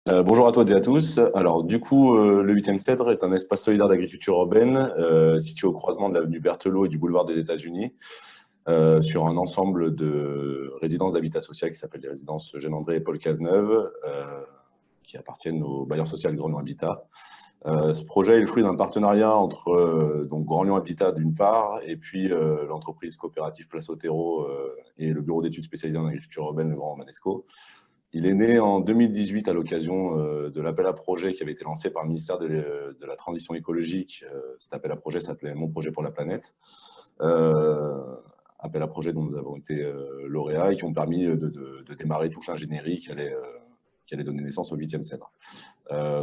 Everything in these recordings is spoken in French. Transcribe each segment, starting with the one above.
Bonjour à toutes et à tous. Alors, du coup, le 8e Cèdre est un espace solidaire d'agriculture urbaine situé au croisement de l'avenue Berthelot et du boulevard des États-Unis, sur un ensemble de résidences d'habitat social qui s'appelle les résidences Eugène André et Paul Cazeneuve, qui appartiennent au bailleur social Grand Lyon Habitat. Ce projet est le fruit d'un partenariat entre donc Grand Lyon Habitat d'une part et puis l'entreprise coopérative Place Otero et le bureau d'études spécialisées en agriculture urbaine, le Grand Romanesco. Il est né en 2018 à l'occasion de l'appel à projet qui avait été lancé par le ministère de la Transition écologique. Cet appel à projet s'appelait Mon projet pour la planète. Appel à projet dont nous avons été lauréats et qui ont permis de démarrer toute l'ingénierie qui allait donner naissance au 8e Cèdre.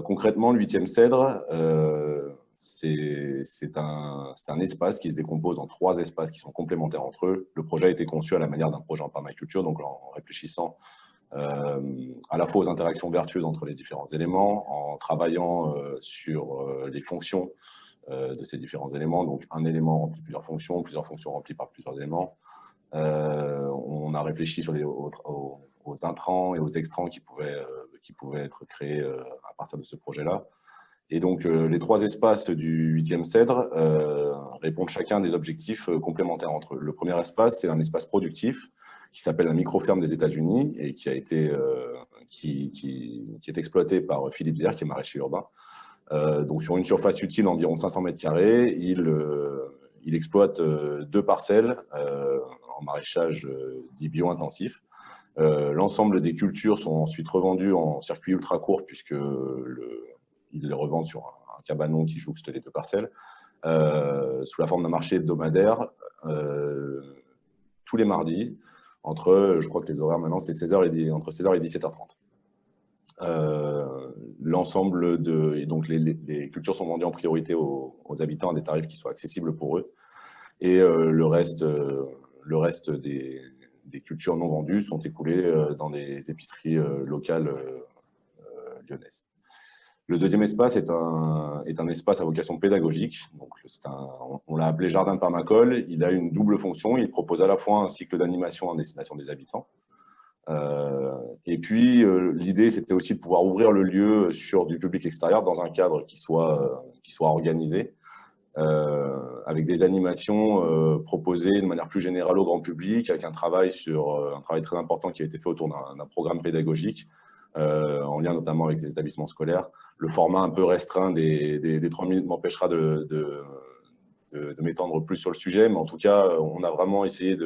Concrètement, le 8e Cèdre, c'est un espace qui se décompose en 3 espaces qui sont complémentaires entre eux. Le projet a été conçu à la manière d'un projet en permaculture, donc en réfléchissant à la fois aux interactions vertueuses entre les différents éléments, en travaillant sur les fonctions de ces différents éléments. Donc, un élément remplit plusieurs fonctions remplies par plusieurs éléments. On a réfléchi sur aux intrants et aux extrants qui pouvaient être créés à partir de ce projet-là. Et donc, les 3 espaces du 8e Cèdre répondent chacun à des objectifs complémentaires entre eux. Le premier espace, c'est un espace productif qui s'appelle la micro-ferme des États-Unis et qui est exploité par Philippe Zer, qui est maraîcher urbain. Donc, sur une surface utile d'environ 500 mètres carrés, il exploite 2 parcelles en maraîchage dit bio-intensif. L'ensemble des cultures sont ensuite revendues en circuit ultra court, puisque il les revend sur un cabanon qui jouxte les 2 parcelles, sous la forme d'un marché hebdomadaire, tous les mardis, je crois que les horaires maintenant, c'est entre 16h et 17h30. Donc les cultures sont vendues en priorité aux habitants à des tarifs qui soient accessibles pour eux. Et le reste des cultures non vendues sont écoulées dans des épiceries locales lyonnaises. Le deuxième espace est un espace à vocation pédagogique. Donc, on l'a appelé jardin de permacole. Il a une double fonction. Il propose à la fois un cycle d'animation à destination des habitants. Et puis, l'idée, c'était aussi de pouvoir ouvrir le lieu sur du public extérieur dans un cadre qui soit organisé, avec des animations proposées de manière plus générale au grand public, avec un travail très important qui a été fait autour d'un programme pédagogique, en lien notamment avec les établissements scolaires. Le format un peu restreint des 3 minutes m'empêchera de m'étendre plus sur le sujet, mais en tout cas, on a vraiment essayé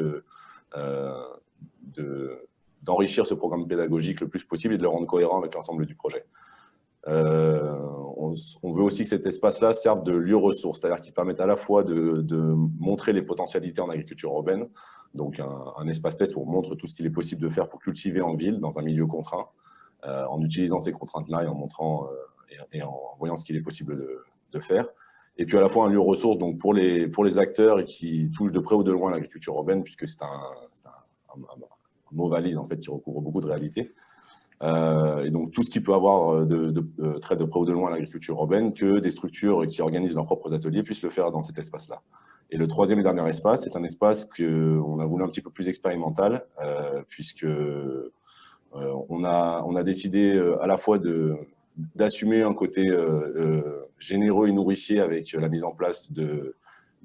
d'enrichir ce programme pédagogique le plus possible et de le rendre cohérent avec l'ensemble du projet. On veut aussi que cet espace-là serve de lieu ressource, c'est-à-dire qu'il permette à la fois de montrer les potentialités en agriculture urbaine, donc un espace test où on montre tout ce qu'il est possible de faire pour cultiver en ville, dans un milieu contraint, en utilisant ces contraintes-là et en montrant et en voyant ce qu'il est possible de faire. Et puis à la fois un lieu ressource donc pour les acteurs qui touchent de près ou de loin l'agriculture urbaine, puisque c'est un mot valise en fait qui recouvre beaucoup de réalités. Et donc tout ce qui peut avoir de trait de près ou de loin l'agriculture urbaine, que des structures qui organisent leurs propres ateliers puissent le faire dans cet espace-là. Et le troisième et dernier espace, c'est un espace qu'on a voulu un petit peu plus expérimental, puisque on a décidé à la fois d'assumer un côté généreux et nourricier avec la mise en place de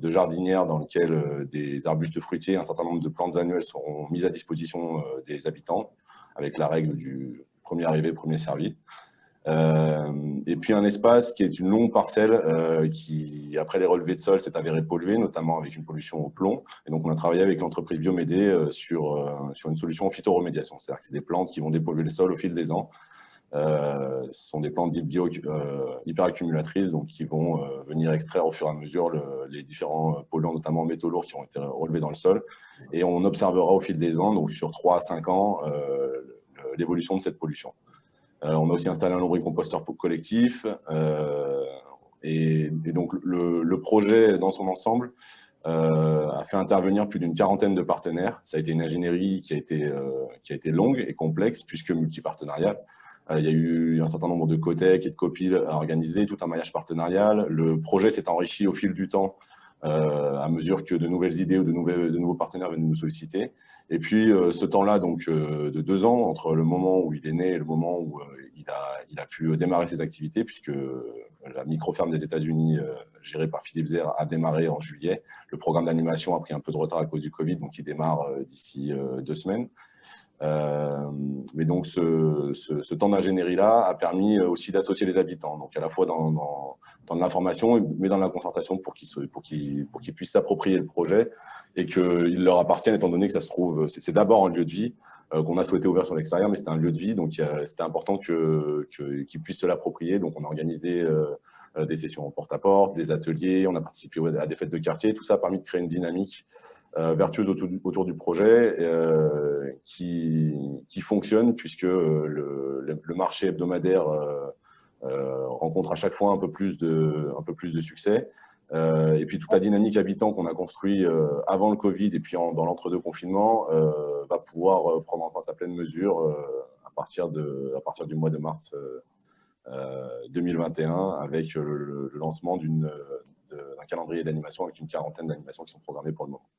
jardinières dans lesquelles des arbustes fruitiers, un certain nombre de plantes annuelles seront mises à disposition des habitants, avec la règle du premier arrivé, premier servi. Et puis un espace qui est une longue parcelle qui, après les relevés de sol, s'est avéré polluée, notamment avec une pollution au plomb. Et donc, on a travaillé avec l'entreprise Biomédé sur une solution en phytoremédiation. C'est-à-dire que c'est des plantes qui vont dépolluer le sol au fil des ans. Ce sont des plantes dites hyperaccumulatrices, donc qui vont venir extraire au fur et à mesure les différents polluants, notamment métaux lourds, qui ont été relevés dans le sol. Et on observera au fil des ans, donc sur 3 à 5 ans, l'évolution de cette pollution. On a aussi installé un lombricomposteur collectif. Et donc, le projet, dans son ensemble, a fait intervenir plus d'une quarantaine de partenaires. Ça a été une ingénierie qui a été longue et complexe, puisque multipartenariale. Il y a eu un certain nombre de cotec et de copies à organiser, tout un maillage partenarial. Le projet s'est enrichi au fil du temps à mesure que de nouvelles idées ou de nouveaux partenaires viennent nous solliciter. Et puis, ce temps-là, donc, de 2 ans, entre le moment où il est né et le moment où il a pu démarrer ses activités, puisque la micro-ferme des États-Unis, gérée par Philippe Zer, a démarré en juillet. Le programme d'animation a pris un peu de retard à cause du Covid, donc il démarre d'ici 2 semaines. Mais donc, ce temps d'ingénierie-là a permis aussi d'associer les habitants, donc à la fois dans l'information, mais dans la concertation pour qu'ils puissent s'approprier le projet et qu'il leur appartienne, étant donné que ça se trouve, c'est d'abord un lieu de vie qu'on a souhaité ouvrir sur l'extérieur, mais c'était un lieu de vie, donc c'était important qu'ils puissent se l'approprier. Donc, on a organisé des sessions en porte-à-porte, des ateliers, on a participé à des fêtes de quartier. Tout ça a permis de créer une dynamique vertueuse autour du projet qui fonctionne, puisque le marché hebdomadaire rencontre à chaque fois un peu plus de succès. Et puis toute la dynamique habitant qu'on a construit avant le Covid et puis dans l'entre-deux confinements va pouvoir prendre enfin sa pleine mesure à partir du mois de mars 2021 avec le lancement d'un calendrier d'animation avec une quarantaine d'animations qui sont programmées pour le moment.